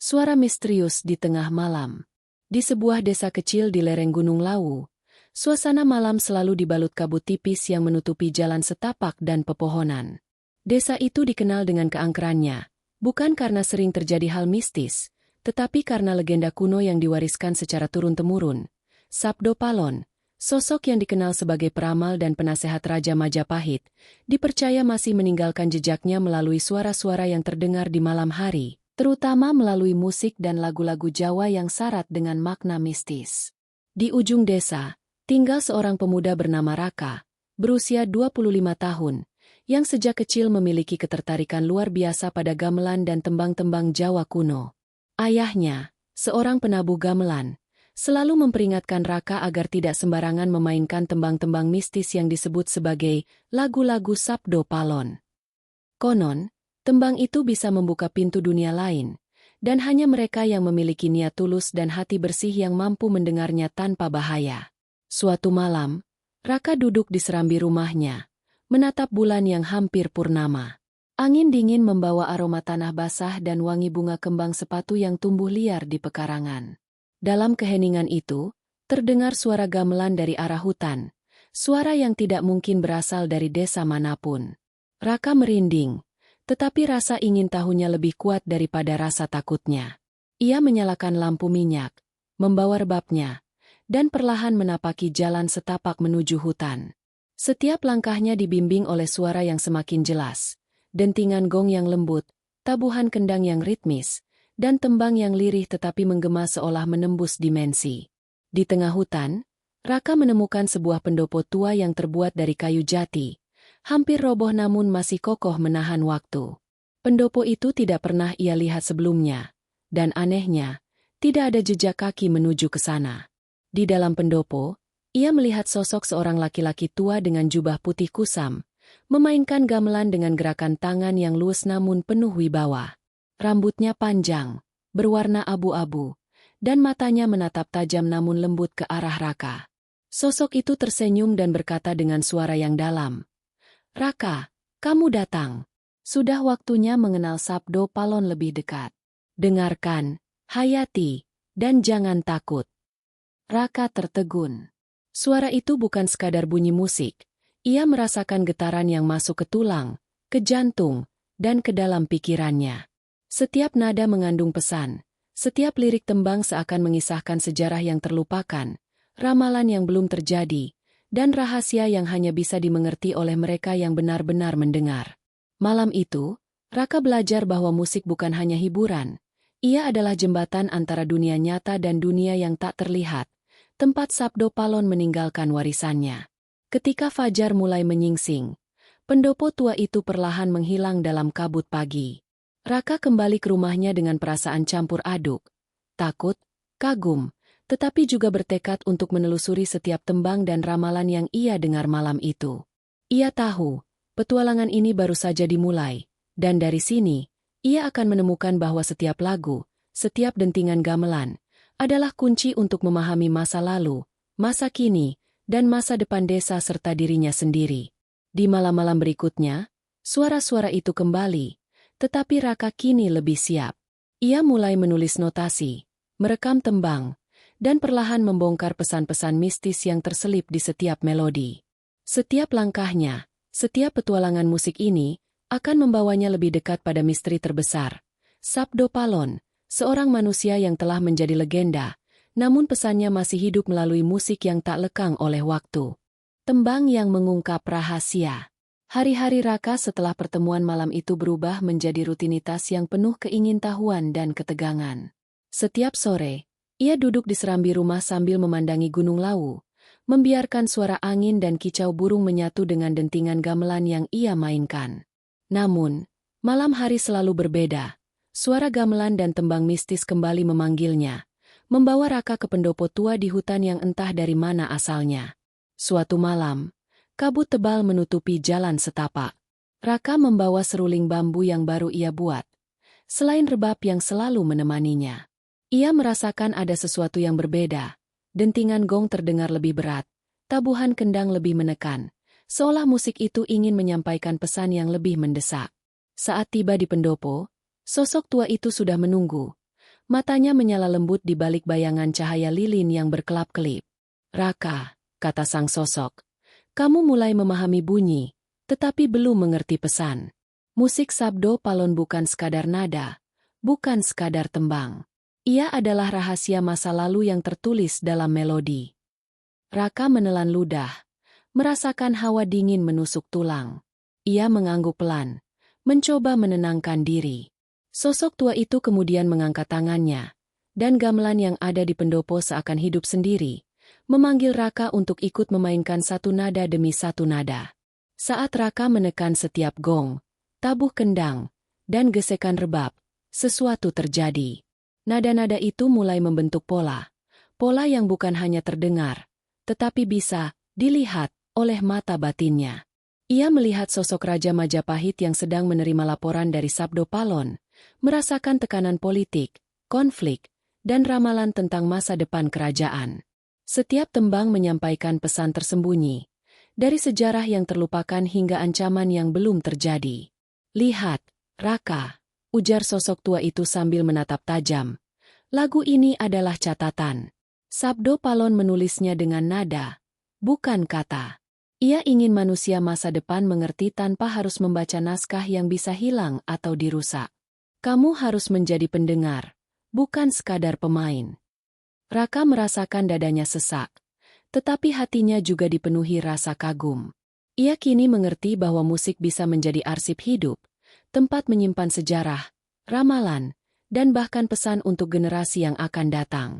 Suara misterius di tengah malam. Di sebuah desa kecil di lereng Gunung Lawu, suasana malam selalu dibalut kabut tipis yang menutupi jalan setapak dan pepohonan. Desa itu dikenal dengan keangkerannya, bukan karena sering terjadi hal mistis, tetapi karena legenda kuno yang diwariskan secara turun-temurun. Sabdo Palon, sosok yang dikenal sebagai peramal dan penasehat Raja Majapahit, dipercaya masih meninggalkan jejaknya melalui suara-suara yang terdengar di malam hari, terutama melalui musik dan lagu-lagu Jawa yang syarat dengan makna mistis. Di ujung desa, tinggal seorang pemuda bernama Raka, berusia 25 tahun, yang sejak kecil memiliki ketertarikan luar biasa pada gamelan dan tembang-tembang Jawa kuno. Ayahnya, seorang penabuh gamelan, selalu memperingatkan Raka agar tidak sembarangan memainkan tembang-tembang mistis yang disebut sebagai lagu-lagu Sabdo Palon. Konon, tembang itu bisa membuka pintu dunia lain, dan hanya mereka yang memiliki niat tulus dan hati bersih yang mampu mendengarnya tanpa bahaya. Suatu malam, Raka duduk di serambi rumahnya, menatap bulan yang hampir purnama. Angin dingin membawa aroma tanah basah dan wangi bunga kembang sepatu yang tumbuh liar di pekarangan. Dalam keheningan itu, terdengar suara gamelan dari arah hutan, suara yang tidak mungkin berasal dari desa manapun. Raka merinding, tetapi rasa ingin tahunya lebih kuat daripada rasa takutnya. Ia menyalakan lampu minyak, membawa rebabnya, dan perlahan menapaki jalan setapak menuju hutan. Setiap langkahnya dibimbing oleh suara yang semakin jelas, dentingan gong yang lembut, tabuhan kendang yang ritmis, dan tembang yang lirih tetapi menggema seolah menembus dimensi. Di tengah hutan, Raka menemukan sebuah pendopo tua yang terbuat dari kayu jati, hampir roboh namun masih kokoh menahan waktu. Pendopo itu tidak pernah ia lihat sebelumnya, dan anehnya, tidak ada jejak kaki menuju ke sana. Di dalam pendopo, ia melihat sosok seorang laki-laki tua dengan jubah putih kusam, memainkan gamelan dengan gerakan tangan yang luwes namun penuh wibawa. Rambutnya panjang, berwarna abu-abu, dan matanya menatap tajam namun lembut ke arah Raka. Sosok itu tersenyum dan berkata dengan suara yang dalam, "Raka, kamu datang. Sudah waktunya mengenal Sabdo Palon lebih dekat. Dengarkan, hayati, dan jangan takut." Raka tertegun. Suara itu bukan sekadar bunyi musik. Ia merasakan getaran yang masuk ke tulang, ke jantung, dan ke dalam pikirannya. Setiap nada mengandung pesan, setiap lirik tembang seakan mengisahkan sejarah yang terlupakan, ramalan yang belum terjadi, dan rahasia yang hanya bisa dimengerti oleh mereka yang benar-benar mendengar. Malam itu, Raka belajar bahwa musik bukan hanya hiburan. Ia adalah jembatan antara dunia nyata dan dunia yang tak terlihat, tempat Sabdo Palon meninggalkan warisannya. Ketika fajar mulai menyingsing, pendopo tua itu perlahan menghilang dalam kabut pagi. Raka kembali ke rumahnya dengan perasaan campur aduk, takut, kagum, tetapi juga bertekad untuk menelusuri setiap tembang dan ramalan yang ia dengar malam itu. Ia tahu, petualangan ini baru saja dimulai, dan dari sini, ia akan menemukan bahwa setiap lagu, setiap dentingan gamelan, adalah kunci untuk memahami masa lalu, masa kini, dan masa depan desa serta dirinya sendiri. Di malam-malam berikutnya, suara-suara itu kembali, tetapi Raka kini lebih siap. Ia mulai menulis notasi, merekam tembang, dan perlahan membongkar pesan-pesan mistis yang terselip di setiap melodi. Setiap langkahnya, setiap petualangan musik ini, akan membawanya lebih dekat pada misteri terbesar. Sabdo Palon, seorang manusia yang telah menjadi legenda, namun pesannya masih hidup melalui musik yang tak lekang oleh waktu. Tembang yang mengungkap rahasia. Hari-hari Raka setelah pertemuan malam itu berubah menjadi rutinitas yang penuh keingintahuan dan ketegangan. Setiap sore, ia duduk di serambi rumah sambil memandangi Gunung Lawu, membiarkan suara angin dan kicau burung menyatu dengan dentingan gamelan yang ia mainkan. Namun, malam hari selalu berbeda. Suara gamelan dan tembang mistis kembali memanggilnya, membawa Raka ke pendopo tua di hutan yang entah dari mana asalnya. Suatu malam, kabut tebal menutupi jalan setapak. Raka membawa seruling bambu yang baru ia buat, selain rebab yang selalu menemaninya. Ia merasakan ada sesuatu yang berbeda. Dentingan gong terdengar lebih berat, tabuhan kendang lebih menekan, seolah musik itu ingin menyampaikan pesan yang lebih mendesak. Saat tiba di pendopo, sosok tua itu sudah menunggu, Matanya menyala lembut di balik bayangan cahaya lilin yang berkelap-kelip. "Raka," kata sang sosok, "kamu mulai memahami bunyi, tetapi belum mengerti pesan. Musik Sabdo Palon bukan sekadar nada, bukan sekadar tembang. Ia adalah rahasia masa lalu yang tertulis dalam melodi." Raka menelan ludah, merasakan hawa dingin menusuk tulang. Ia mengangguk pelan, mencoba menenangkan diri. Sosok tua itu kemudian mengangkat tangannya, dan gamelan yang ada di pendopo seakan hidup sendiri, memanggil Raka untuk ikut memainkan satu nada demi satu nada. Saat Raka menekan setiap gong, tabuh kendang, dan gesekan rebab, sesuatu terjadi. Nada-nada itu mulai membentuk pola yang bukan hanya terdengar, tetapi bisa dilihat oleh mata batinnya. Ia melihat sosok Raja Majapahit yang sedang menerima laporan dari Sabdo Palon, merasakan tekanan politik, konflik, dan ramalan tentang masa depan kerajaan. Setiap tembang menyampaikan pesan tersembunyi, dari sejarah yang terlupakan hingga ancaman yang belum terjadi. "Lihat, Raka," ujar sosok tua itu sambil menatap tajam. "Lagu ini adalah catatan. Sabdo Palon menulisnya dengan nada, bukan kata. Ia ingin manusia masa depan mengerti tanpa harus membaca naskah yang bisa hilang atau dirusak. Kamu harus menjadi pendengar, bukan sekadar pemain." Raka merasakan dadanya sesak, tetapi hatinya juga dipenuhi rasa kagum. Ia kini mengerti bahwa musik bisa menjadi arsip hidup, tempat menyimpan sejarah, ramalan, dan bahkan pesan untuk generasi yang akan datang.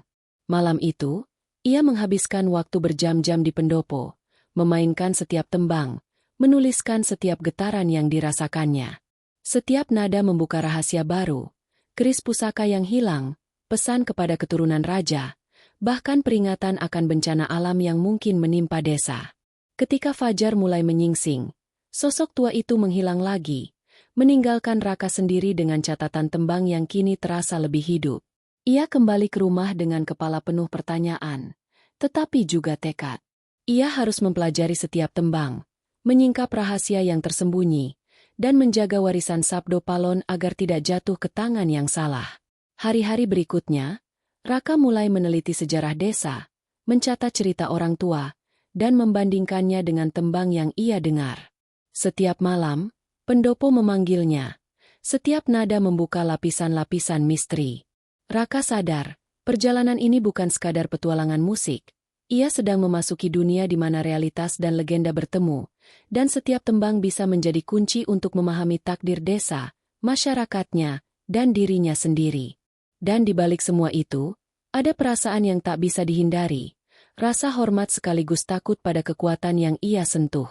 Malam itu, ia menghabiskan waktu berjam-jam di pendopo, memainkan setiap tembang, menuliskan setiap getaran yang dirasakannya. Setiap nada membuka rahasia baru, keris pusaka yang hilang, pesan kepada keturunan raja, bahkan peringatan akan bencana alam yang mungkin menimpa desa. Ketika fajar mulai menyingsing, sosok tua itu menghilang lagi, meninggalkan Raka sendiri dengan catatan tembang yang kini terasa lebih hidup. Ia kembali ke rumah dengan kepala penuh pertanyaan, tetapi juga tekad. Ia harus mempelajari setiap tembang, menyingkap rahasia yang tersembunyi, dan menjaga warisan Sabdo Palon agar tidak jatuh ke tangan yang salah. Hari-hari berikutnya, Raka mulai meneliti sejarah desa, mencatat cerita orang tua, dan membandingkannya dengan tembang yang ia dengar. Setiap malam, pendopo memanggilnya. Setiap nada membuka lapisan-lapisan misteri. Raka sadar, perjalanan ini bukan sekadar petualangan musik. Ia sedang memasuki dunia di mana realitas dan legenda bertemu, dan setiap tembang bisa menjadi kunci untuk memahami takdir desa, masyarakatnya, dan dirinya sendiri. Dan di balik semua itu, ada perasaan yang tak bisa dihindari, rasa hormat sekaligus takut pada kekuatan yang ia sentuh.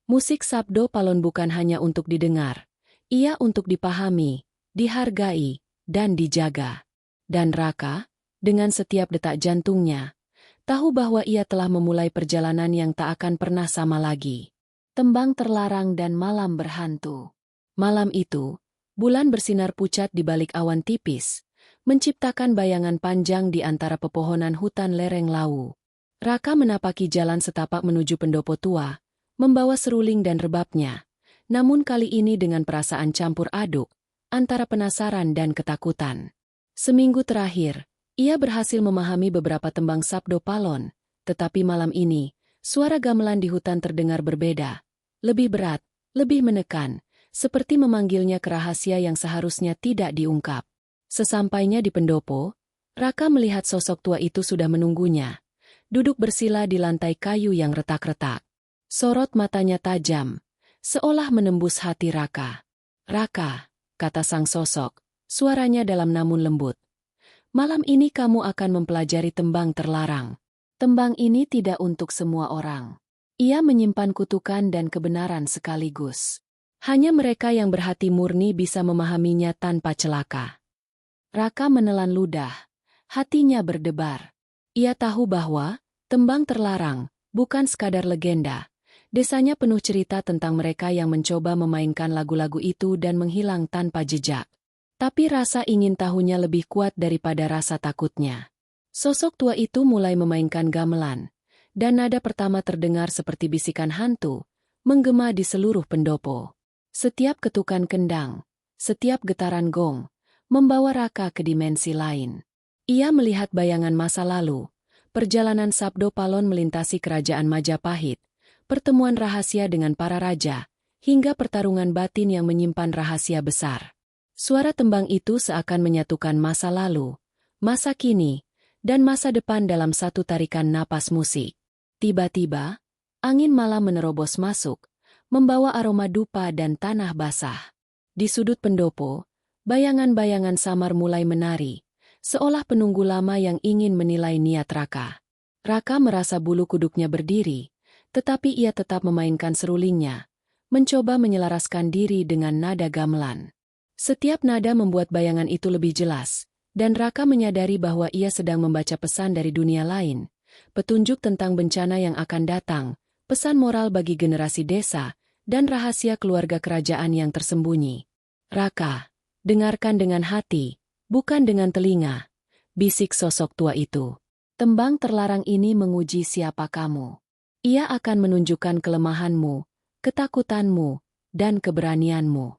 Musik Sabdo Palon bukan hanya untuk didengar, ia untuk dipahami, dihargai, dan dijaga. Dan Raka, dengan setiap detak jantungnya, tahu bahwa ia telah memulai perjalanan yang tak akan pernah sama lagi. Tembang terlarang dan malam berhantu. Malam itu, bulan bersinar pucat di balik awan tipis, menciptakan bayangan panjang di antara pepohonan hutan lereng Lawu. Raka menapaki jalan setapak menuju pendopo tua, membawa seruling dan rebabnya, namun kali ini dengan perasaan campur aduk, antara penasaran dan ketakutan. Seminggu terakhir, ia berhasil memahami beberapa tembang Sabdo Palon, tetapi malam ini, suara gamelan di hutan terdengar berbeda, lebih berat, lebih menekan, seperti memanggilnya ke rahasia yang seharusnya tidak diungkap. Sesampainya di pendopo, Raka melihat sosok tua itu sudah menunggunya, duduk bersila di lantai kayu yang retak-retak. Sorot matanya tajam, seolah menembus hati Raka. "Raka," kata sang sosok, suaranya dalam namun lembut. "Malam ini kamu akan mempelajari tembang terlarang. Tembang ini tidak untuk semua orang. Ia menyimpan kutukan dan kebenaran sekaligus. Hanya mereka yang berhati murni bisa memahaminya tanpa celaka." Raka menelan ludah, hatinya berdebar. Ia tahu bahwa tembang terlarang bukan sekadar legenda. Desanya penuh cerita tentang mereka yang mencoba memainkan lagu-lagu itu dan menghilang tanpa jejak. Tapi rasa ingin tahunya lebih kuat daripada rasa takutnya. Sosok tua itu mulai memainkan gamelan, dan nada pertama terdengar seperti bisikan hantu, menggema di seluruh pendopo. Setiap ketukan kendang, setiap getaran gong, membawa Raka ke dimensi lain. Ia melihat bayangan masa lalu, perjalanan Sabdo Palon melintasi kerajaan Majapahit, pertemuan rahasia dengan para raja, hingga pertarungan batin yang menyimpan rahasia besar. Suara tembang itu seakan menyatukan masa lalu, masa kini, dan masa depan dalam satu tarikan napas musik. Tiba-tiba, angin malam menerobos masuk, membawa aroma dupa dan tanah basah. Di sudut pendopo, bayangan-bayangan samar mulai menari, seolah penunggu lama yang ingin menilai niat Raka. Raka merasa bulu kuduknya berdiri, tetapi ia tetap memainkan serulingnya, mencoba menyelaraskan diri dengan nada gamelan. Setiap nada membuat bayangan itu lebih jelas, dan Raka menyadari bahwa ia sedang membaca pesan dari dunia lain, petunjuk tentang bencana yang akan datang, pesan moral bagi generasi desa, dan rahasia keluarga kerajaan yang tersembunyi. Raka, dengarkan dengan hati, bukan dengan telinga, bisik sosok tua itu. Tembang terlarang ini menguji siapa kamu. Ia akan menunjukkan kelemahanmu, ketakutanmu, dan keberanianmu.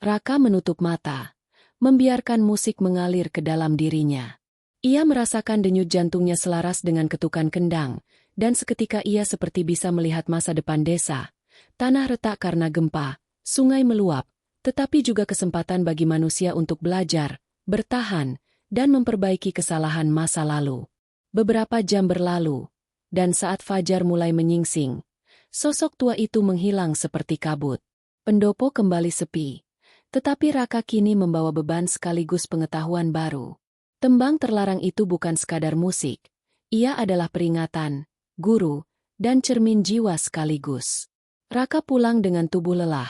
Raka menutup mata, membiarkan musik mengalir ke dalam dirinya. Ia merasakan denyut jantungnya selaras dengan ketukan kendang, dan seketika ia seperti bisa melihat masa depan desa. Tanah retak karena gempa, sungai meluap, tetapi juga kesempatan bagi manusia untuk belajar, bertahan, dan memperbaiki kesalahan masa lalu. Beberapa jam berlalu, dan saat fajar mulai menyingsing, sosok tua itu menghilang seperti kabut. Pendopo kembali sepi, tetapi Raka kini membawa beban sekaligus pengetahuan baru. Tembang terlarang itu bukan sekadar musik, ia adalah peringatan, guru, dan cermin jiwa sekaligus. Raka pulang dengan tubuh lelah,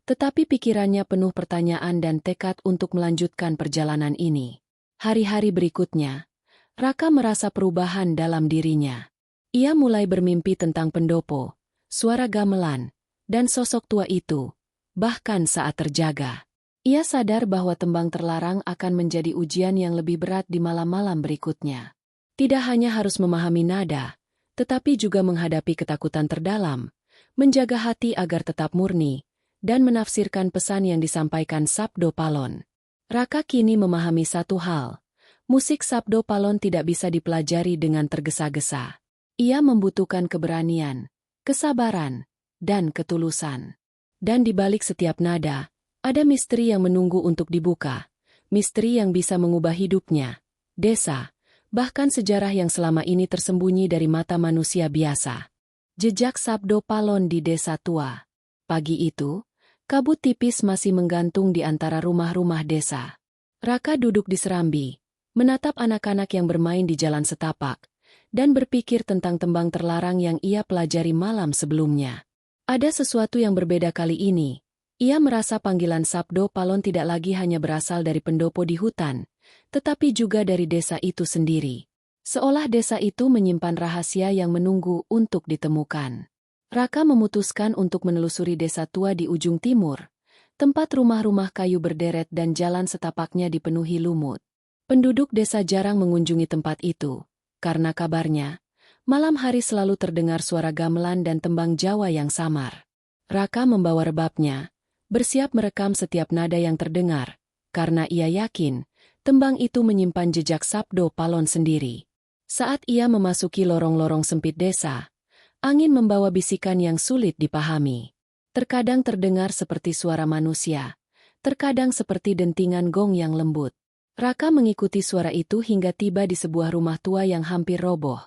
tetapi pikirannya penuh pertanyaan dan tekad untuk melanjutkan perjalanan ini. Hari-hari berikutnya, Raka merasa perubahan dalam dirinya. Ia mulai bermimpi tentang pendopo, suara gamelan, dan sosok tua itu, bahkan saat terjaga. Ia sadar bahwa tembang terlarang akan menjadi ujian yang lebih berat di malam-malam berikutnya. Tidak hanya harus memahami nada, tetapi juga menghadapi ketakutan terdalam, menjaga hati agar tetap murni, dan menafsirkan pesan yang disampaikan Sabdo Palon. Raka kini memahami satu hal, musik Sabdo Palon tidak bisa dipelajari dengan tergesa-gesa. Ia membutuhkan keberanian, kesabaran, dan ketulusan. Dan di balik setiap nada, ada misteri yang menunggu untuk dibuka, misteri yang bisa mengubah hidupnya, desa, bahkan sejarah yang selama ini tersembunyi dari mata manusia biasa. Jejak Sabdo Palon di desa tua. Pagi itu, kabut tipis masih menggantung di antara rumah-rumah desa. Raka duduk di serambi, menatap anak-anak yang bermain di jalan setapak, dan berpikir tentang tembang terlarang yang ia pelajari malam sebelumnya. Ada sesuatu yang berbeda kali ini. Ia merasa panggilan Sabdo Palon tidak lagi hanya berasal dari pendopo di hutan, tetapi juga dari desa itu sendiri. Seolah desa itu menyimpan rahasia yang menunggu untuk ditemukan. Raka memutuskan untuk menelusuri desa tua di ujung timur, tempat rumah-rumah kayu berderet dan jalan setapaknya dipenuhi lumut. Penduduk desa jarang mengunjungi tempat itu, karena kabarnya, malam hari selalu terdengar suara gamelan dan tembang Jawa yang samar. Raka membawa rebabnya, bersiap merekam setiap nada yang terdengar, karena ia yakin, tembang itu menyimpan jejak Sabdo Palon sendiri. Saat ia memasuki lorong-lorong sempit desa, angin membawa bisikan yang sulit dipahami. Terkadang terdengar seperti suara manusia, terkadang seperti dentingan gong yang lembut. Raka mengikuti suara itu hingga tiba di sebuah rumah tua yang hampir roboh.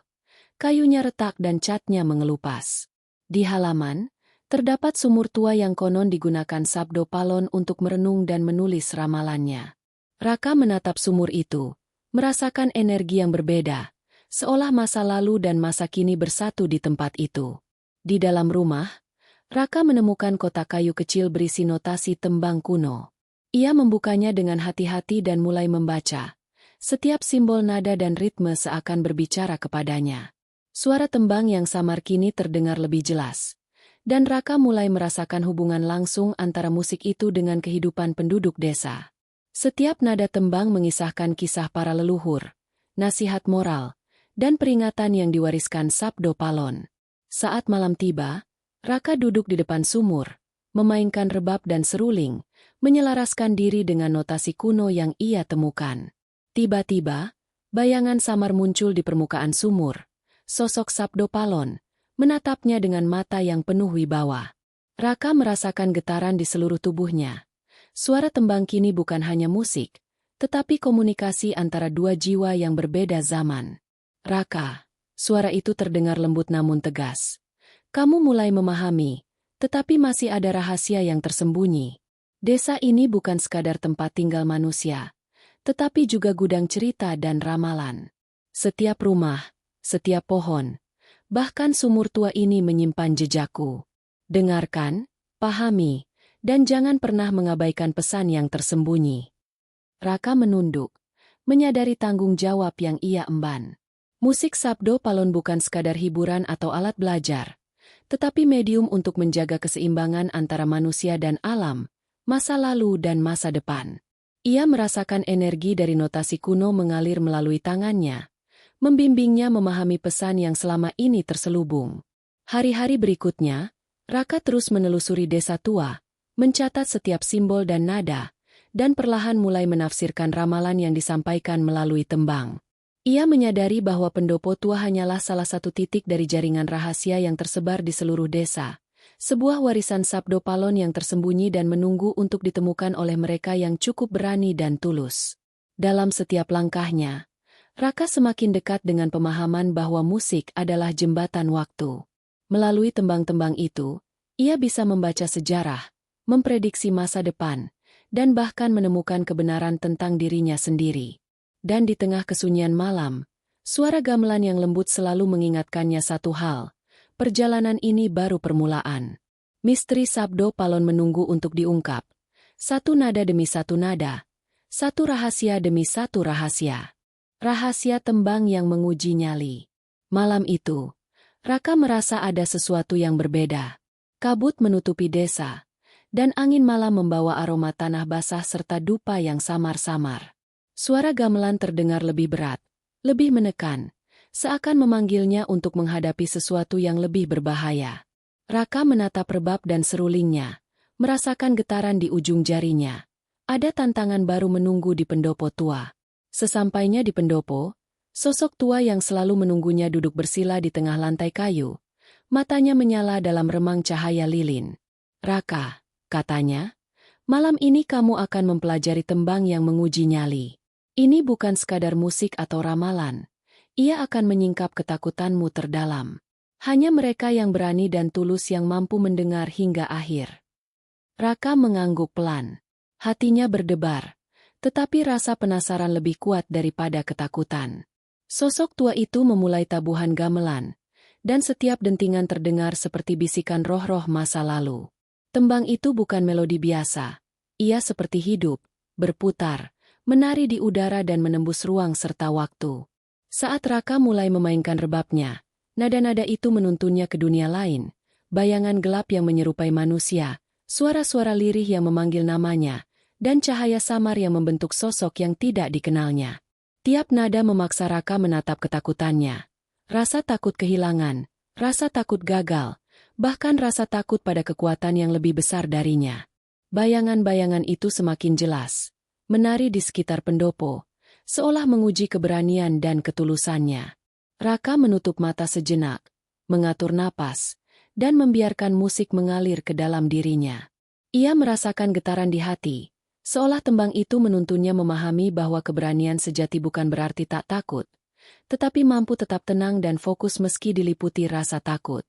Kayunya retak dan catnya mengelupas. Di halaman, terdapat sumur tua yang konon digunakan Sabdo Palon untuk merenung dan menulis ramalannya. Raka menatap sumur itu, merasakan energi yang berbeda, seolah masa lalu dan masa kini bersatu di tempat itu. Di dalam rumah, Raka menemukan kotak kayu kecil berisi notasi tembang kuno. Ia membukanya dengan hati-hati dan mulai membaca. Setiap simbol nada dan ritme seakan berbicara kepadanya. Suara tembang yang samar kini terdengar lebih jelas. Dan Raka mulai merasakan hubungan langsung antara musik itu dengan kehidupan penduduk desa. Setiap nada tembang mengisahkan kisah para leluhur, nasihat moral, dan peringatan yang diwariskan Sabdo Palon. Saat malam tiba, Raka duduk di depan sumur, memainkan rebab dan seruling, menyelaraskan diri dengan notasi kuno yang ia temukan. Tiba-tiba, bayangan samar muncul di permukaan sumur. Sosok Sabdo Palon menatapnya dengan mata yang penuh wibawa. Raka merasakan getaran di seluruh tubuhnya. Suara tembang kini bukan hanya musik, tetapi komunikasi antara dua jiwa yang berbeda zaman. Raka, suara itu terdengar lembut namun tegas. Kamu mulai memahami, tetapi masih ada rahasia yang tersembunyi. Desa ini bukan sekadar tempat tinggal manusia, tetapi juga gudang cerita dan ramalan. Setiap rumah, setiap pohon, bahkan sumur tua ini menyimpan jejakku. Dengarkan, pahami, dan jangan pernah mengabaikan pesan yang tersembunyi. Raka menunduk, menyadari tanggung jawab yang ia emban. Musik Sabdo Palon bukan sekadar hiburan atau alat belajar, tetapi medium untuk menjaga keseimbangan antara manusia dan alam, masa lalu dan masa depan. Ia merasakan energi dari notasi kuno mengalir melalui tangannya, membimbingnya memahami pesan yang selama ini terselubung. Hari-hari berikutnya, Raka terus menelusuri desa tua, mencatat setiap simbol dan nada, dan perlahan mulai menafsirkan ramalan yang disampaikan melalui tembang. Ia menyadari bahwa pendopo tua hanyalah salah satu titik dari jaringan rahasia yang tersebar di seluruh desa. Sebuah warisan Sabdo Palon yang tersembunyi dan menunggu untuk ditemukan oleh mereka yang cukup berani dan tulus. Dalam setiap langkahnya, Raka semakin dekat dengan pemahaman bahwa musik adalah jembatan waktu. Melalui tembang-tembang itu, ia bisa membaca sejarah, memprediksi masa depan, dan bahkan menemukan kebenaran tentang dirinya sendiri. Dan di tengah kesunyian malam, suara gamelan yang lembut selalu mengingatkannya satu hal. Perjalanan ini baru permulaan. Misteri Sabdo Palon menunggu untuk diungkap. Satu nada demi satu nada. Satu rahasia demi satu rahasia. Rahasia tembang yang menguji nyali. Malam itu, Raka merasa ada sesuatu yang berbeda. Kabut menutupi desa, dan angin malam membawa aroma tanah basah serta dupa yang samar-samar. Suara gamelan terdengar lebih berat, lebih menekan, seakan memanggilnya untuk menghadapi sesuatu yang lebih berbahaya. Raka menatap rebab dan serulingnya, merasakan getaran di ujung jarinya. Ada tantangan baru menunggu di pendopo tua. Sesampainya di pendopo, sosok tua yang selalu menunggunya duduk bersila di tengah lantai kayu. Matanya menyala dalam remang cahaya lilin. Raka, katanya, malam ini kamu akan mempelajari tembang yang menguji nyali. Ini bukan sekadar musik atau ramalan. Ia akan menyingkap ketakutanmu terdalam. Hanya mereka yang berani dan tulus yang mampu mendengar hingga akhir. Raka mengangguk pelan. Hatinya berdebar, tetapi rasa penasaran lebih kuat daripada ketakutan. Sosok tua itu memulai tabuhan gamelan, dan setiap dentingan terdengar seperti bisikan roh-roh masa lalu. Tembang itu bukan melodi biasa. Ia seperti hidup, berputar, menari di udara dan menembus ruang serta waktu. Saat Raka mulai memainkan rebabnya, nada-nada itu menuntunnya ke dunia lain, bayangan gelap yang menyerupai manusia, suara-suara lirih yang memanggil namanya, dan cahaya samar yang membentuk sosok yang tidak dikenalnya. Tiap nada memaksa Raka menatap ketakutannya. Rasa takut kehilangan, rasa takut gagal, bahkan rasa takut pada kekuatan yang lebih besar darinya. Bayangan-bayangan itu semakin jelas, menari di sekitar pendopo, seolah menguji keberanian dan ketulusannya. Raka menutup mata sejenak, mengatur napas, dan membiarkan musik mengalir ke dalam dirinya. Ia merasakan getaran di hati, seolah tembang itu menuntunnya memahami bahwa keberanian sejati bukan berarti tak takut, tetapi mampu tetap tenang dan fokus meski diliputi rasa takut.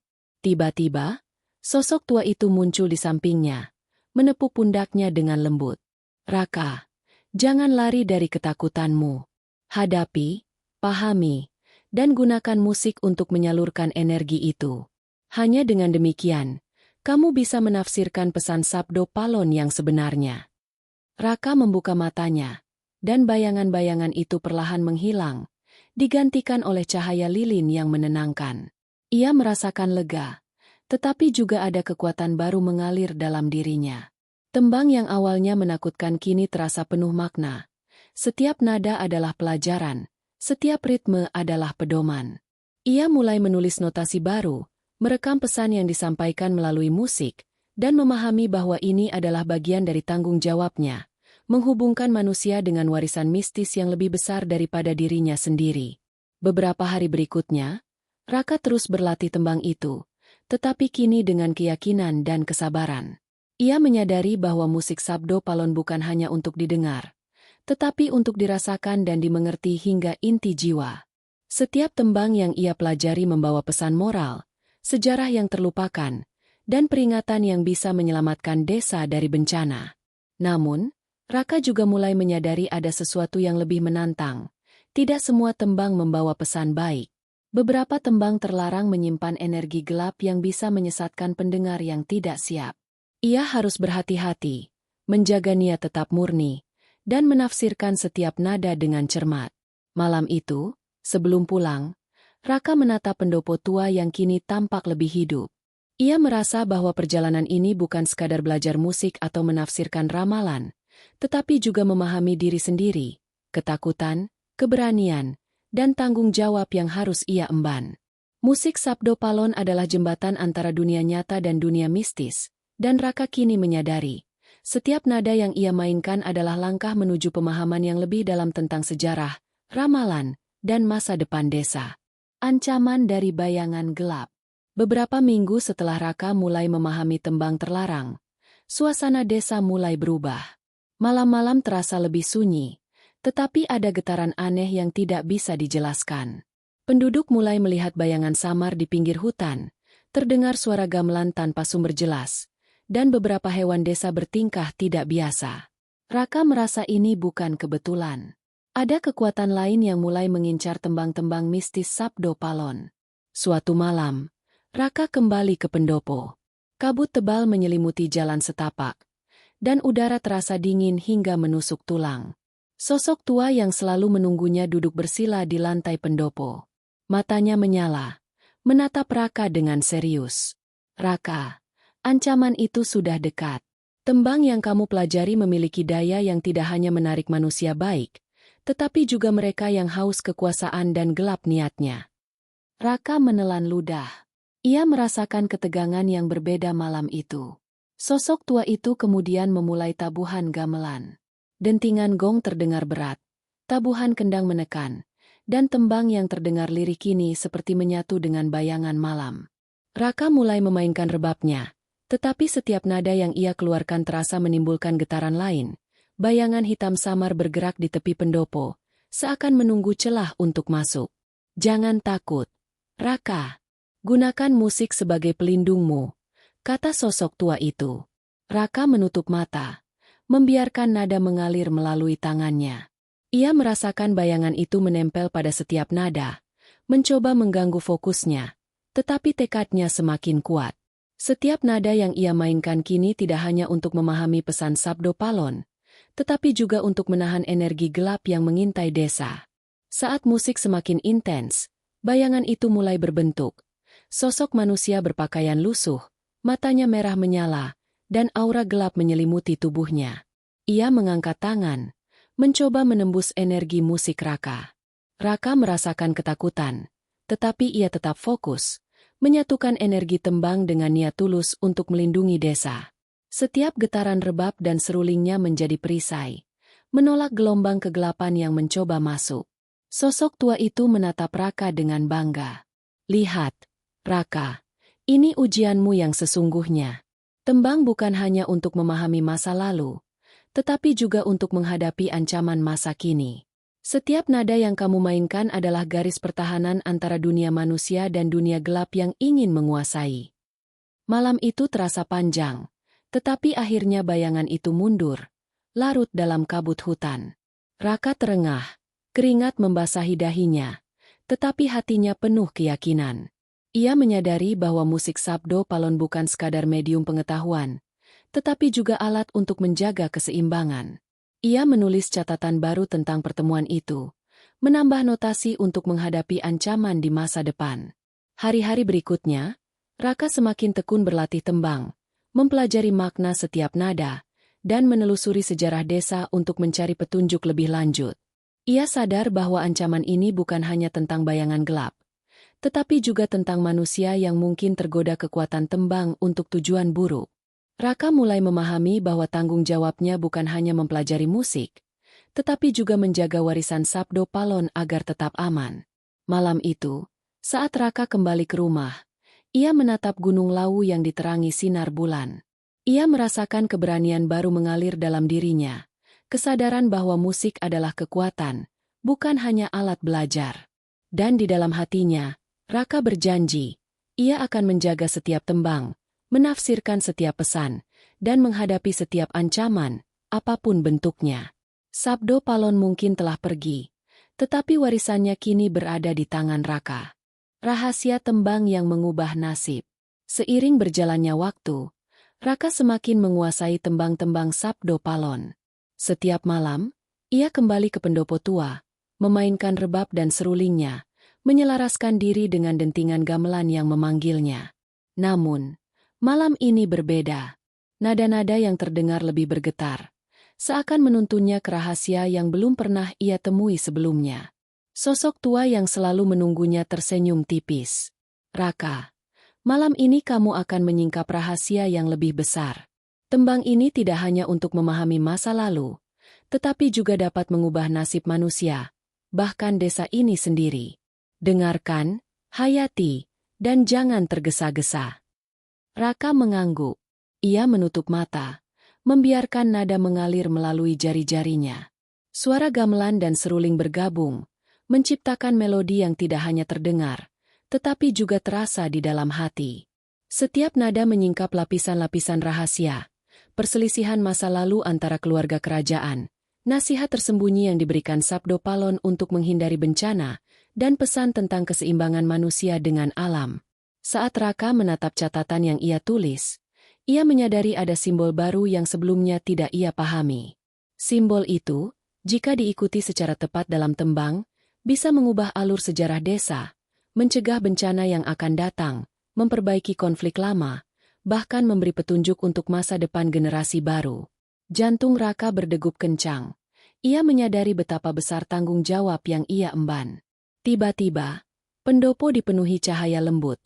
Tiba-tiba, sosok tua itu muncul di sampingnya, menepuk pundaknya dengan lembut. Raka, jangan lari dari ketakutanmu. Hadapi, pahami, dan gunakan musik untuk menyalurkan energi itu. Hanya dengan demikian, kamu bisa menafsirkan pesan Sabdo Palon yang sebenarnya. Raka membuka matanya, dan bayangan-bayangan itu perlahan menghilang, digantikan oleh cahaya lilin yang menenangkan. Ia merasakan lega, tetapi juga ada kekuatan baru mengalir dalam dirinya. Tembang yang awalnya menakutkan kini terasa penuh makna. Setiap nada adalah pelajaran, setiap ritme adalah pedoman. Ia mulai menulis notasi baru, merekam pesan yang disampaikan melalui musik, dan memahami bahwa ini adalah bagian dari tanggung jawabnya, menghubungkan manusia dengan warisan mistis yang lebih besar daripada dirinya sendiri. Beberapa hari berikutnya, Raka terus berlatih tembang itu, tetapi kini dengan keyakinan dan kesabaran. Ia menyadari bahwa musik Sabdo Palon bukan hanya untuk didengar, tetapi untuk dirasakan dan dimengerti hingga inti jiwa. Setiap tembang yang ia pelajari membawa pesan moral, sejarah yang terlupakan, dan peringatan yang bisa menyelamatkan desa dari bencana. Namun, Raka juga mulai menyadari ada sesuatu yang lebih menantang. Tidak semua tembang membawa pesan baik. Beberapa tembang terlarang menyimpan energi gelap yang bisa menyesatkan pendengar yang tidak siap. Ia harus berhati-hati, menjaga niat tetap murni, dan menafsirkan setiap nada dengan cermat. Malam itu, sebelum pulang, Raka menatap pendopo tua yang kini tampak lebih hidup. Ia merasa bahwa perjalanan ini bukan sekadar belajar musik atau menafsirkan ramalan, tetapi juga memahami diri sendiri, ketakutan, keberanian, dan tanggung jawab yang harus ia emban. Musik Sabdo Palon adalah jembatan antara dunia nyata dan dunia mistis, dan Raka kini menyadari, setiap nada yang ia mainkan adalah langkah menuju pemahaman yang lebih dalam tentang sejarah, ramalan, dan masa depan desa. Ancaman dari bayangan gelap. Beberapa minggu setelah Raka mulai memahami tembang terlarang, suasana desa mulai berubah. Malam-malam terasa lebih sunyi, tetapi ada getaran aneh yang tidak bisa dijelaskan. Penduduk mulai melihat bayangan samar di pinggir hutan, terdengar suara gamelan tanpa sumber jelas, dan beberapa hewan desa bertingkah tidak biasa. Raka merasa ini bukan kebetulan. Ada kekuatan lain yang mulai mengincar tembang-tembang mistis Sabdo Palon. Suatu malam, Raka kembali ke pendopo. Kabut tebal menyelimuti jalan setapak, dan udara terasa dingin hingga menusuk tulang. Sosok tua yang selalu menunggunya duduk bersila di lantai pendopo. Matanya menyala, menatap Raka dengan serius. Raka, ancaman itu sudah dekat. Tembang yang kamu pelajari memiliki daya yang tidak hanya menarik manusia baik, tetapi juga mereka yang haus kekuasaan dan gelap niatnya. Raka menelan ludah. Ia merasakan ketegangan yang berbeda malam itu. Sosok tua itu kemudian memulai tabuhan gamelan. Dentingan gong terdengar berat, tabuhan kendang menekan, dan tembang yang terdengar lirik kini seperti menyatu dengan bayangan malam. Raka mulai memainkan rebabnya, tetapi setiap nada yang ia keluarkan terasa menimbulkan getaran lain. Bayangan hitam samar bergerak di tepi pendopo, seakan menunggu celah untuk masuk. Jangan takut, Raka. Gunakan musik sebagai pelindungmu, kata sosok tua itu. Raka menutup mata, membiarkan nada mengalir melalui tangannya. Ia merasakan bayangan itu menempel pada setiap nada, mencoba mengganggu fokusnya, tetapi tekadnya semakin kuat. Setiap nada yang ia mainkan kini tidak hanya untuk memahami pesan Sabdo Palon, tetapi juga untuk menahan energi gelap yang mengintai desa. Saat musik semakin intens, bayangan itu mulai berbentuk. Sosok manusia berpakaian lusuh, matanya merah menyala, dan aura gelap menyelimuti tubuhnya. Ia mengangkat tangan, mencoba menembus energi musik Raka. Raka merasakan ketakutan, tetapi ia tetap fokus, menyatukan energi tembang dengan niat tulus untuk melindungi desa. Setiap getaran rebab dan serulingnya menjadi perisai, menolak gelombang kegelapan yang mencoba masuk. Sosok tua itu menatap Raka dengan bangga. Lihat, Raka, ini ujianmu yang sesungguhnya. Tembang bukan hanya untuk memahami masa lalu, tetapi juga untuk menghadapi ancaman masa kini. Setiap nada yang kamu mainkan adalah garis pertahanan antara dunia manusia dan dunia gelap yang ingin menguasai. Malam itu terasa panjang, tetapi akhirnya bayangan itu mundur, larut dalam kabut hutan. Raka terengah, keringat membasahi dahinya, tetapi hatinya penuh keyakinan. Ia menyadari bahwa musik Sabdo Palon bukan sekadar medium pengetahuan, tetapi juga alat untuk menjaga keseimbangan. Ia menulis catatan baru tentang pertemuan itu, menambah notasi untuk menghadapi ancaman di masa depan. Hari-hari berikutnya, Raka semakin tekun berlatih tembang, mempelajari makna setiap nada, dan menelusuri sejarah desa untuk mencari petunjuk lebih lanjut. Ia sadar bahwa ancaman ini bukan hanya tentang bayangan gelap, tetapi juga tentang manusia yang mungkin tergoda kekuatan tembang untuk tujuan buruk. Raka mulai memahami bahwa tanggung jawabnya bukan hanya mempelajari musik, tetapi juga menjaga warisan Sabdo Palon agar tetap aman. Malam itu, saat Raka kembali ke rumah, ia menatap Gunung Lawu yang diterangi sinar bulan. Ia merasakan keberanian baru mengalir dalam dirinya, kesadaran bahwa musik adalah kekuatan, bukan hanya alat belajar. Dan di dalam hatinya, Raka berjanji, ia akan menjaga setiap tembang, menafsirkan setiap pesan, dan menghadapi setiap ancaman, apapun bentuknya. Sabdo Palon mungkin telah pergi, tetapi warisannya kini berada di tangan Raka. Rahasia tembang yang mengubah nasib. Seiring berjalannya waktu, Raka semakin menguasai tembang-tembang Sabdo Palon. Setiap malam, ia kembali ke pendopo tua, memainkan rebab dan serulingnya, menyelaraskan diri dengan dentingan gamelan yang memanggilnya. Namun, malam ini berbeda. Nada-nada yang terdengar lebih bergetar, seakan menuntunnya ke rahasia yang belum pernah ia temui sebelumnya. Sosok tua yang selalu menunggunya tersenyum tipis. Raka, malam ini kamu akan menyingkap rahasia yang lebih besar. Tembang ini tidak hanya untuk memahami masa lalu, tetapi juga dapat mengubah nasib manusia, bahkan desa ini sendiri. Dengarkan, hayati, dan jangan tergesa-gesa. Raka mengangguk. Ia menutup mata, membiarkan nada mengalir melalui jari-jarinya. Suara gamelan dan seruling bergabung, menciptakan melodi yang tidak hanya terdengar, tetapi juga terasa di dalam hati. Setiap nada menyingkap lapisan-lapisan rahasia, perselisihan masa lalu antara keluarga kerajaan, nasihat tersembunyi yang diberikan Sabdo Palon untuk menghindari bencana, dan pesan tentang keseimbangan manusia dengan alam. Saat Raka menatap catatan yang ia tulis, ia menyadari ada simbol baru yang sebelumnya tidak ia pahami. Simbol itu, jika diikuti secara tepat dalam tembang, bisa mengubah alur sejarah desa, mencegah bencana yang akan datang, memperbaiki konflik lama, bahkan memberi petunjuk untuk masa depan generasi baru. Jantung Raka berdegup kencang. Ia menyadari betapa besar tanggung jawab yang ia emban. Tiba-tiba, pendopo dipenuhi cahaya lembut,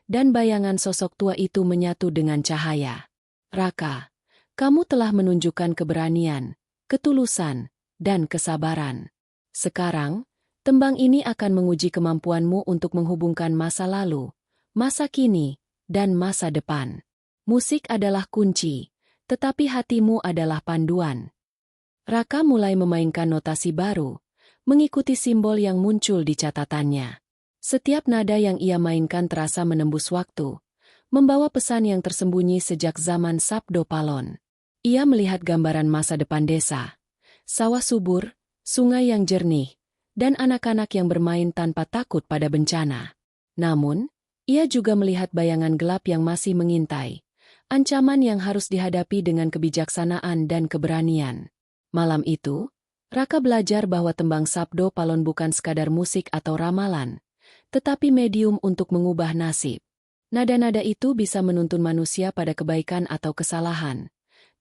dan bayangan sosok tua itu menyatu dengan cahaya. Raka, kamu telah menunjukkan keberanian, ketulusan, dan kesabaran. Sekarang, tembang ini akan menguji kemampuanmu untuk menghubungkan masa lalu, masa kini, dan masa depan. Musik adalah kunci, tetapi hatimu adalah panduan. Raka mulai memainkan notasi baru, mengikuti simbol yang muncul di catatannya. Setiap nada yang ia mainkan terasa menembus waktu, membawa pesan yang tersembunyi sejak zaman Sabdo Palon. Ia melihat gambaran masa depan desa, sawah subur, sungai yang jernih, dan anak-anak yang bermain tanpa takut pada bencana. Namun, ia juga melihat bayangan gelap yang masih mengintai, ancaman yang harus dihadapi dengan kebijaksanaan dan keberanian. Malam itu, Raka belajar bahwa tembang Sabdo Palon bukan sekadar musik atau ramalan, tetapi medium untuk mengubah nasib. Nada-nada itu bisa menuntun manusia pada kebaikan atau kesalahan,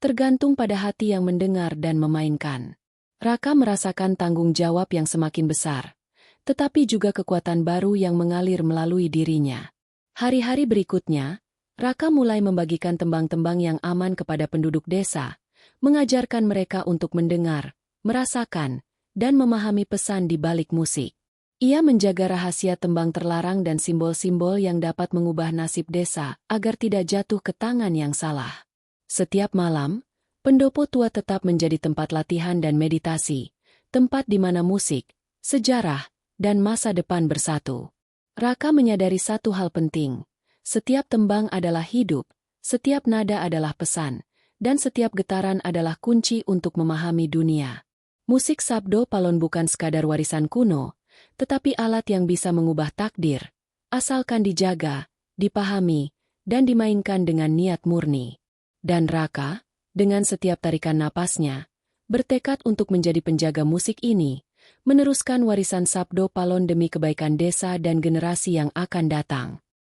tergantung pada hati yang mendengar dan memainkan. Raka merasakan tanggung jawab yang semakin besar, tetapi juga kekuatan baru yang mengalir melalui dirinya. Hari-hari berikutnya, Raka mulai membagikan tembang-tembang yang aman kepada penduduk desa, mengajarkan mereka untuk mendengar, merasakan, dan memahami pesan di balik musik. Ia menjaga rahasia tembang terlarang dan simbol-simbol yang dapat mengubah nasib desa agar tidak jatuh ke tangan yang salah. Setiap malam, pendopo tua tetap menjadi tempat latihan dan meditasi, tempat di mana musik, sejarah, dan masa depan bersatu. Raka menyadari satu hal penting, setiap tembang adalah hidup, setiap nada adalah pesan, dan setiap getaran adalah kunci untuk memahami dunia. Musik Sabdo Palon bukan sekadar warisan kuno, tetapi alat yang bisa mengubah takdir, asalkan dijaga, dipahami, dan dimainkan dengan niat murni. Dan Raka, dengan setiap tarikan napasnya, bertekad untuk menjadi penjaga musik ini, meneruskan warisan Sabdo Palon demi kebaikan desa dan generasi yang akan datang.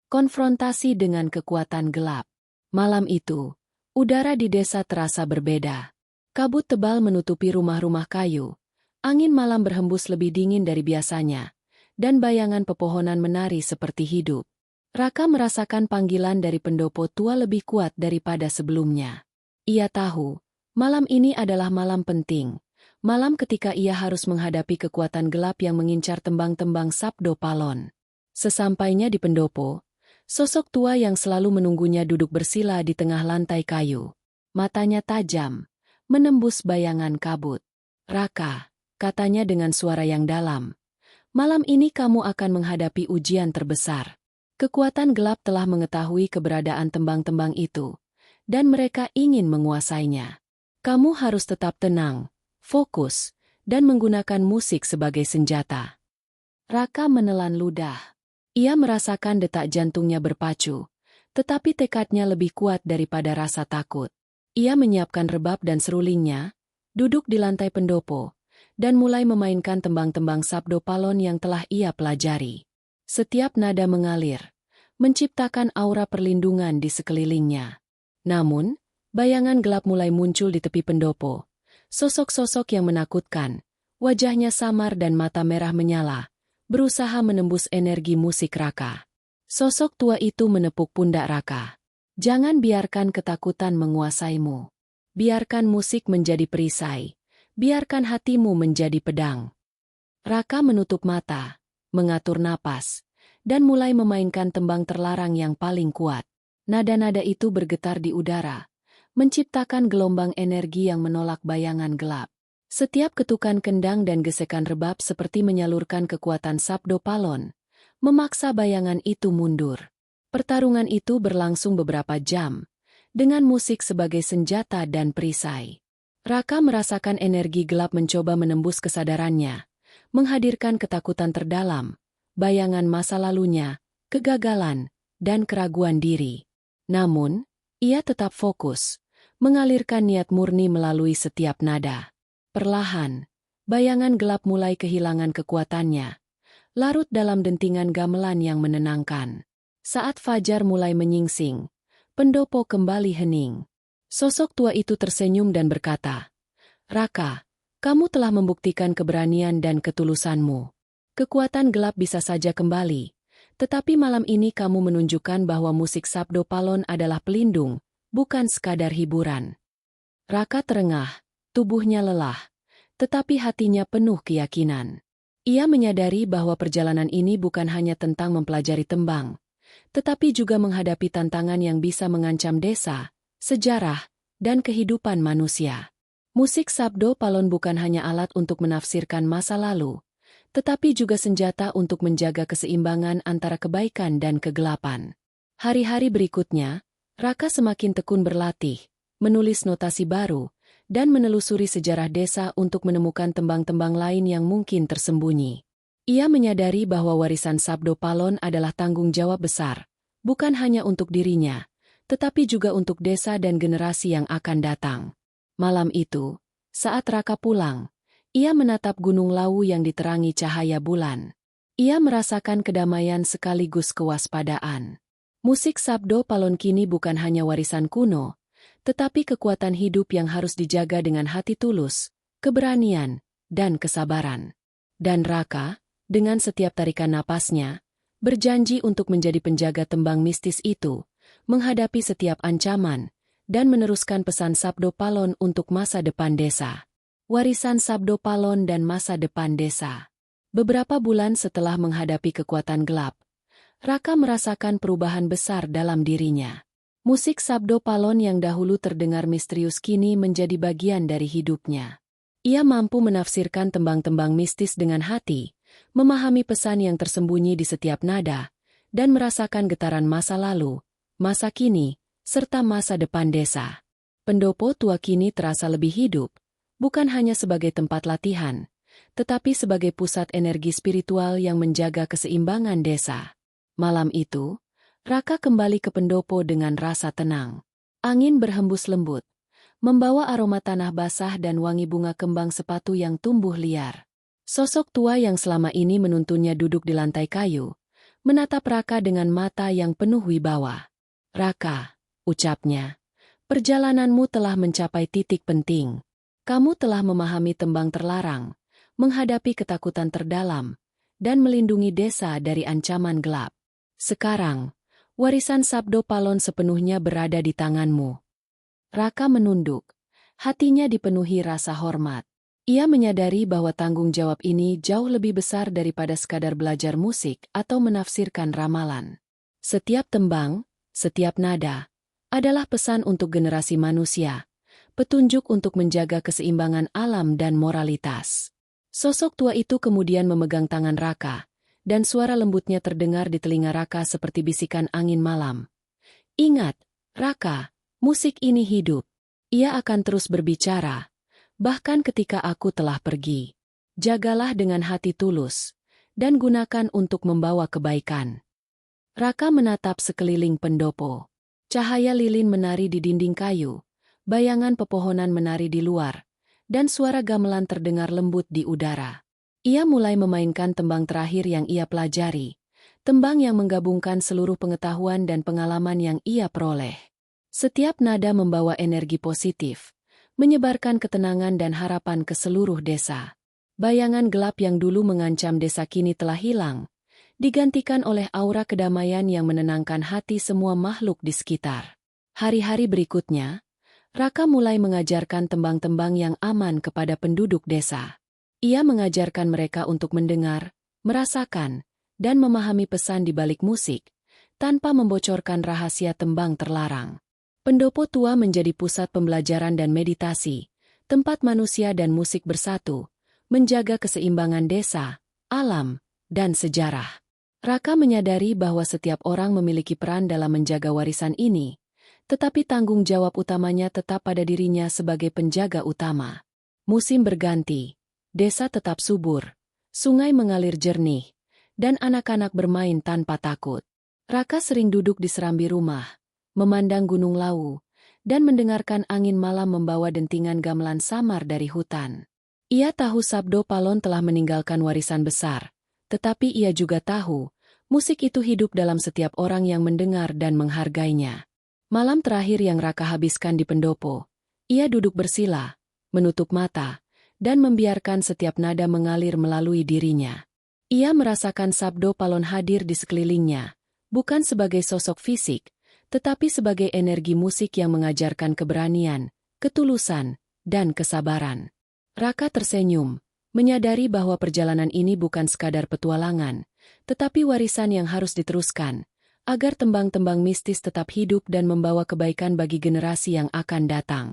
Konfrontasi dengan kekuatan gelap. Malam itu, udara di desa terasa berbeda. Kabut tebal menutupi rumah-rumah kayu. Angin malam berhembus lebih dingin dari biasanya, dan bayangan pepohonan menari seperti hidup. Raka merasakan panggilan dari pendopo tua lebih kuat daripada sebelumnya. Ia tahu, malam ini adalah malam penting, malam ketika ia harus menghadapi kekuatan gelap yang mengincar tembang-tembang Sabdo Palon. Sesampainya di pendopo, sosok tua yang selalu menunggunya duduk bersila di tengah lantai kayu. Matanya tajam, menembus bayangan kabut. "Raka," katanya dengan suara yang dalam, "malam ini kamu akan menghadapi ujian terbesar." Kekuatan gelap telah mengetahui keberadaan tembang-tembang itu, dan mereka ingin menguasainya. Kamu harus tetap tenang, fokus, dan menggunakan musik sebagai senjata. Raka menelan ludah. Ia merasakan detak jantungnya berpacu, tetapi tekadnya lebih kuat daripada rasa takut. Ia menyiapkan rebab dan serulingnya, duduk di lantai pendopo, dan mulai memainkan tembang-tembang Sabdo Palon yang telah ia pelajari. Setiap nada mengalir, menciptakan aura perlindungan di sekelilingnya. Namun, bayangan gelap mulai muncul di tepi pendopo. Sosok-sosok yang menakutkan, wajahnya samar dan mata merah menyala, berusaha menembus energi musik Raka. Sosok tua itu menepuk pundak Raka. "Jangan biarkan ketakutan menguasaimu. Biarkan musik menjadi perisai. Biarkan hatimu menjadi pedang." Raka menutup mata, mengatur napas, dan mulai memainkan tembang terlarang yang paling kuat. Nada-nada itu bergetar di udara, menciptakan gelombang energi yang menolak bayangan gelap. Setiap ketukan kendang dan gesekan rebab seperti menyalurkan kekuatan Sabdo Palon, memaksa bayangan itu mundur. Pertarungan itu berlangsung beberapa jam, dengan musik sebagai senjata dan perisai. Raka merasakan energi gelap mencoba menembus kesadarannya, menghadirkan ketakutan terdalam, bayangan masa lalunya, kegagalan, dan keraguan diri. Namun, ia tetap fokus, mengalirkan niat murni melalui setiap nada. Perlahan, bayangan gelap mulai kehilangan kekuatannya, larut dalam dentingan gamelan yang menenangkan. Saat fajar mulai menyingsing, pendopo kembali hening. Sosok tua itu tersenyum dan berkata, "Raka, kamu telah membuktikan keberanian dan ketulusanmu. Kekuatan gelap bisa saja kembali, tetapi malam ini kamu menunjukkan bahwa musik Sabdo Palon adalah pelindung, bukan sekadar hiburan." Raka terengah, tubuhnya lelah, tetapi hatinya penuh keyakinan. Ia menyadari bahwa perjalanan ini bukan hanya tentang mempelajari tembang, tetapi juga menghadapi tantangan yang bisa mengancam desa, sejarah, dan kehidupan manusia. Musik Sabdo Palon bukan hanya alat untuk menafsirkan masa lalu, tetapi juga senjata untuk menjaga keseimbangan antara kebaikan dan kegelapan. Hari-hari berikutnya, Raka semakin tekun berlatih, menulis notasi baru, dan menelusuri sejarah desa untuk menemukan tembang-tembang lain yang mungkin tersembunyi. Ia menyadari bahwa warisan Sabdo Palon adalah tanggung jawab besar, bukan hanya untuk dirinya, tetapi juga untuk desa dan generasi yang akan datang. Malam itu, saat Raka pulang, ia menatap Gunung Lawu yang diterangi cahaya bulan. Ia merasakan kedamaian sekaligus kewaspadaan. Musik Sabdo Palon kini bukan hanya warisan kuno, tetapi kekuatan hidup yang harus dijaga dengan hati tulus, keberanian, dan kesabaran. Dan Raka, dengan setiap tarikan napasnya, berjanji untuk menjadi penjaga tembang mistis itu, menghadapi setiap ancaman, dan meneruskan pesan Sabdo Palon untuk masa depan desa. Warisan Sabdo Palon dan masa depan desa. Beberapa bulan setelah menghadapi kekuatan gelap, Raka merasakan perubahan besar dalam dirinya. Musik Sabdo Palon yang dahulu terdengar misterius kini menjadi bagian dari hidupnya. Ia mampu menafsirkan tembang-tembang mistis dengan hati, memahami pesan yang tersembunyi di setiap nada, dan merasakan getaran masa lalu, masa kini, serta masa depan desa. Pendopo tua kini terasa lebih hidup, bukan hanya sebagai tempat latihan, tetapi sebagai pusat energi spiritual yang menjaga keseimbangan desa. Malam itu, Raka kembali ke pendopo dengan rasa tenang. Angin berhembus lembut, membawa aroma tanah basah dan wangi bunga kembang sepatu yang tumbuh liar. Sosok tua yang selama ini menuntunnya duduk di lantai kayu, menatap Raka dengan mata yang penuh wibawa. "Raka," ucapnya, "perjalananmu telah mencapai titik penting. Kamu telah memahami tembang terlarang, menghadapi ketakutan terdalam, dan melindungi desa dari ancaman gelap. Sekarang, Warisan Sabdo Palon sepenuhnya berada di tanganmu. Raka menunduk. Hatinya dipenuhi rasa hormat. Ia menyadari bahwa tanggung jawab ini jauh lebih besar daripada sekadar belajar musik atau menafsirkan ramalan. Setiap tembang, setiap nada, adalah pesan untuk generasi manusia, petunjuk untuk menjaga keseimbangan alam dan moralitas. Sosok tua itu kemudian memegang tangan Raka, dan suara lembutnya terdengar di telinga Raka seperti bisikan angin malam. Ingat, Raka, musik ini hidup. Ia akan terus berbicara, bahkan ketika aku telah pergi. Jagalah dengan hati tulus, dan gunakan untuk membawa kebaikan. Raka menatap sekeliling pendopo. Cahaya lilin menari di dinding kayu, bayangan pepohonan menari di luar, dan suara gamelan terdengar lembut di udara. Ia mulai memainkan tembang terakhir yang ia pelajari, tembang yang menggabungkan seluruh pengetahuan dan pengalaman yang ia peroleh. Setiap nada membawa energi positif, menyebarkan ketenangan dan harapan ke seluruh desa. Bayangan gelap yang dulu mengancam desa kini telah hilang, digantikan oleh aura kedamaian yang menenangkan hati semua makhluk di sekitar. Hari-hari berikutnya, Raka mulai mengajarkan tembang-tembang yang aman kepada penduduk desa. Ia mengajarkan mereka untuk mendengar, merasakan, dan memahami pesan di balik musik, tanpa membocorkan rahasia tembang terlarang. Pendopo tua menjadi pusat pembelajaran dan meditasi, tempat manusia dan musik bersatu, menjaga keseimbangan desa, alam, dan sejarah. Raka menyadari bahwa setiap orang memiliki peran dalam menjaga warisan ini, tetapi tanggung jawab utamanya tetap pada dirinya sebagai penjaga utama. Musim berganti, desa tetap subur, sungai mengalir jernih, dan anak-anak bermain tanpa takut. Raka sering duduk di serambi rumah, memandang Gunung Lawu, dan mendengarkan angin malam membawa dentingan gamelan samar dari hutan. Ia tahu Sabdo Palon telah meninggalkan warisan besar, tetapi ia juga tahu, musik itu hidup dalam setiap orang yang mendengar dan menghargainya. Malam terakhir yang Raka habiskan di pendopo, ia duduk bersila, menutup mata, dan membiarkan setiap nada mengalir melalui dirinya. Ia merasakan Sabdo Palon hadir di sekelilingnya, bukan sebagai sosok fisik, tetapi sebagai energi musik yang mengajarkan keberanian, ketulusan, dan kesabaran. Raka tersenyum, menyadari bahwa perjalanan ini bukan sekadar petualangan, tetapi warisan yang harus diteruskan, agar tembang-tembang mistis tetap hidup dan membawa kebaikan bagi generasi yang akan datang.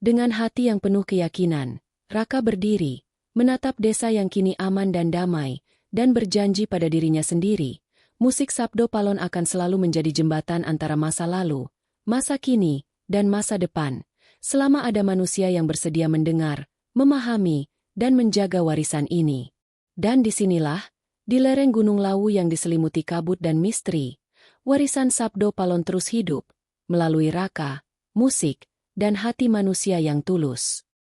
Dengan hati yang penuh keyakinan, Raka berdiri, menatap desa yang kini aman dan damai, dan berjanji pada dirinya sendiri, musik Sabdo Palon akan selalu menjadi jembatan antara masa lalu, masa kini, dan masa depan, selama ada manusia yang bersedia mendengar, memahami, dan menjaga warisan ini. Dan disinilah, di lereng Gunung Lawu yang diselimuti kabut dan misteri, warisan Sabdo Palon terus hidup, melalui Raka, musik, dan hati manusia yang tulus.